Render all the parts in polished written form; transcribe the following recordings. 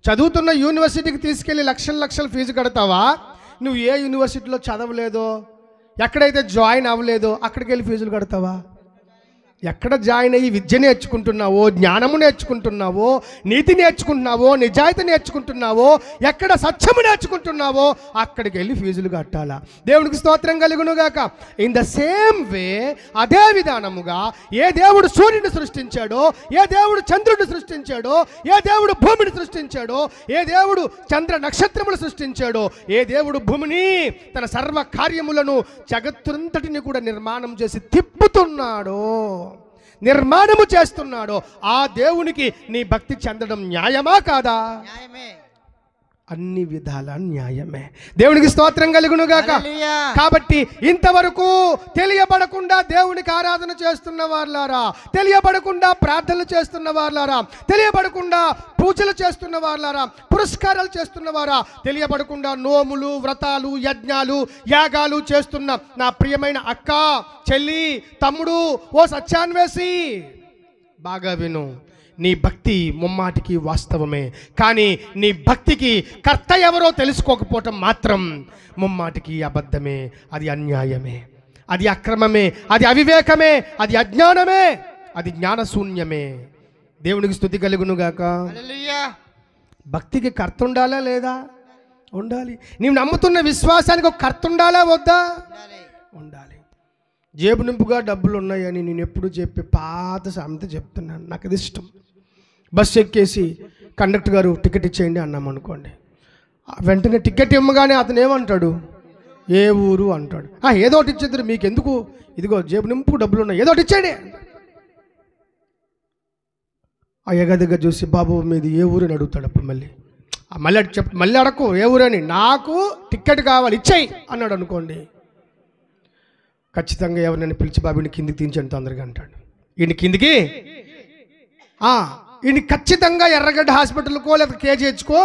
చదువుతున్న యూనివర్సిటీకి తీసుకెళ్ళి లక్షల లక్షల ఫీజు కడతావా? నువ్వు ఏ యూనివర్సిటీలో చదవలేదో, ఎక్కడైతే జాయిన్ అవ్వలేదో అక్కడికి వెళ్ళి ఫీజులు కడతావా? ఎక్కడ జాయిన్ అయ్యి విద్య నేర్చుకుంటున్నావో, జ్ఞానము నేర్చుకుంటున్నావో, నీతి నేర్చుకుంటున్నావో, నిజాయితీ నేర్చుకుంటున్నావో, ఎక్కడ సత్యము నేర్చుకుంటున్నావో అక్కడికి వెళ్ళి ఫీజులు కట్టాలా? దేవునికి స్తోత్రం కలుగునుగాక. ఇన్ ద సేమ్ వే, అదే విధానముగా ఏ దేవుడు సూర్యుని సృష్టించాడో, ఏ దేవుడు చంద్రుడిని సృష్టించాడో, ఏ దేవుడు భూమిని సృష్టించాడో, ఏ దేవుడు చంద్ర నక్షత్రములు సృష్టించాడో, ఏ దేవుడు భూమిని తన సర్వ కార్యములను జగత్తునంతటిని కూడా నిర్మాణం చేసి తిప్పుతున్నాడో, నిర్మాణము చేస్తున్నాడో, ఆ దేవునికి నీ భక్తి చెందడం న్యాయమా కాదా? అన్ని విధాల న్యాయమే. దేవునికి స్తోత్రం కలుగునుగాక. కాబట్టి ఇంతవరకు తెలియబడకుండా దేవునికి ఆరాధన చేస్తున్న వారులారా, తెలియబడకుండా ప్రార్థనలు చేస్తున్న వారులారా, తెలియబడకుండా పూజలు చేస్తున్న వారులారా, పురస్కారాలు చేస్తున్న వారా, తెలియబడకుండా నోములు, వ్రతాలు, యజ్ఞాలు, యాగాలు చేస్తున్న నా ప్రియమైన అక్క, చెల్లి, తమ్ముడు, ఓ సత్యాన్వేసి, బాగా విను. నీ భక్తి ముమ్మాటికి వాస్తవమే, కానీ నీ భక్తికి కర్త ఎవరో తెలుసుకోకపోవటం మాత్రం ముమ్మాటికి అబద్ధమే. అది అన్యాయమే, అది అక్రమమే, అది అవివేకమే, అది అజ్ఞానమే, అది జ్ఞానశూన్యమే. దేవునికి స్తుతి కలుగునుగాక. భక్తికి కర్త ఉండాలా లేదా? ఉండాలి. నీవు నమ్ముతున్న విశ్వాసానికి ఒక కర్త ఉండాలా వద్దా? ఉండాలి. జేబు నింపుగా డబ్బులు ఉన్నాయని నేను ఎప్పుడు చెప్పి పాత సామెత చెప్తున్నాను. నాకు అది ఇష్టం. బస్సు ఎక్కేసి కండక్టర్ గారు టికెట్ ఇచ్చేయండి అన్నాం అనుకోండి, వెంటనే టికెట్ ఇమ్మగానే అతను ఏమంటాడు? ఏ ఊరు అంటాడు. ఏదో ఒకటి ఇచ్చేద్దరు, మీకు ఎందుకు, ఇదిగో జేబు నింపు డబ్బులు ఉన్నాయి, ఏదో ఒకటి ఇచ్చేయండి. ఆ ఎగదిగ చూసి బాబు మీది ఏ ఊరు అని అడుగుతాడు. అప్పుడు మళ్ళీ అడకు ఏ ఊరని, నాకు టికెట్ కావాలి ఇచ్చేయి అన్నాడు అనుకోండి, ఖచ్చితంగా ఎవరినైనా పిలిచి బాబుని కిందికి తీయించండి తొందరగా అంటాడు. ఈయన కిందికి ఈయన ఖచ్చితంగా ఎర్రగడ్డ హాస్పిటల్కో లేదా కేజీహెచ్కో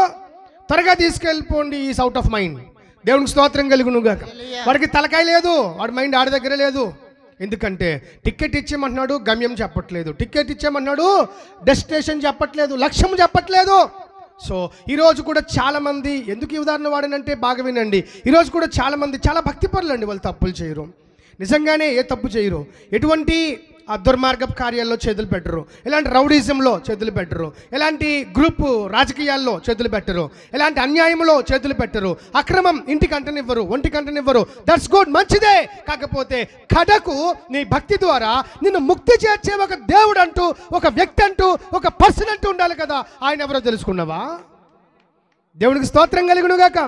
త్వరగా తీసుకెళ్ళిపోండి, ఈస్ అవుట్ ఆఫ్ మైండ్. దేవునికి స్తోత్రం కలుగునుగాక. వాడికి తలకాయ లేదు, వాడి మైండ్ ఆడి దగ్గర లేదు. ఎందుకంటే టికెట్ ఇచ్చేయమంటున్నాడు, గమ్యం చెప్పట్లేదు. టికెట్ ఇచ్చేయమంటున్నాడు, డెస్టినేషన్ చెప్పట్లేదు, లక్ష్యం చెప్పట్లేదు. సో ఈరోజు కూడా చాలామంది, ఎందుకు ఈ ఉదాహరణ వాడనంటే బాగా వినండి, ఈరోజు కూడా చాలామంది చాలా భక్తి పరులు అండి. వాళ్ళు తప్పులు చేయరు, నిజంగానే ఏ తప్పు చేయరు, ఎటువంటి ఆ దుర్మార్గపు కార్యాల్లో చేతులు పెట్టరు, ఎలాంటి రౌడీజంలో చేతులు పెట్టరు, ఎలాంటి గ్రూపు రాజకీయాల్లో చేతులు పెట్టరు, ఎలాంటి అన్యాయంలో చేతులు పెట్టరు, అక్రమం ఇంటికి అంటనివ్వరు, ఒంటికి అంటనివ్వరు. దట్స్ గుడ్, మంచిదే. కాకపోతే కడకు నీ భక్తి ద్వారా నిన్ను ముక్తి చేర్చే ఒక దేవుడు అంటూ, ఒక వ్యక్తి అంటూ, ఒక పర్సన్ అంటూ ఉండాలి కదా. ఆయన ఎవరో తెలుసుకున్నావా? దేవునికి స్తోత్రం కలుగునుగాక.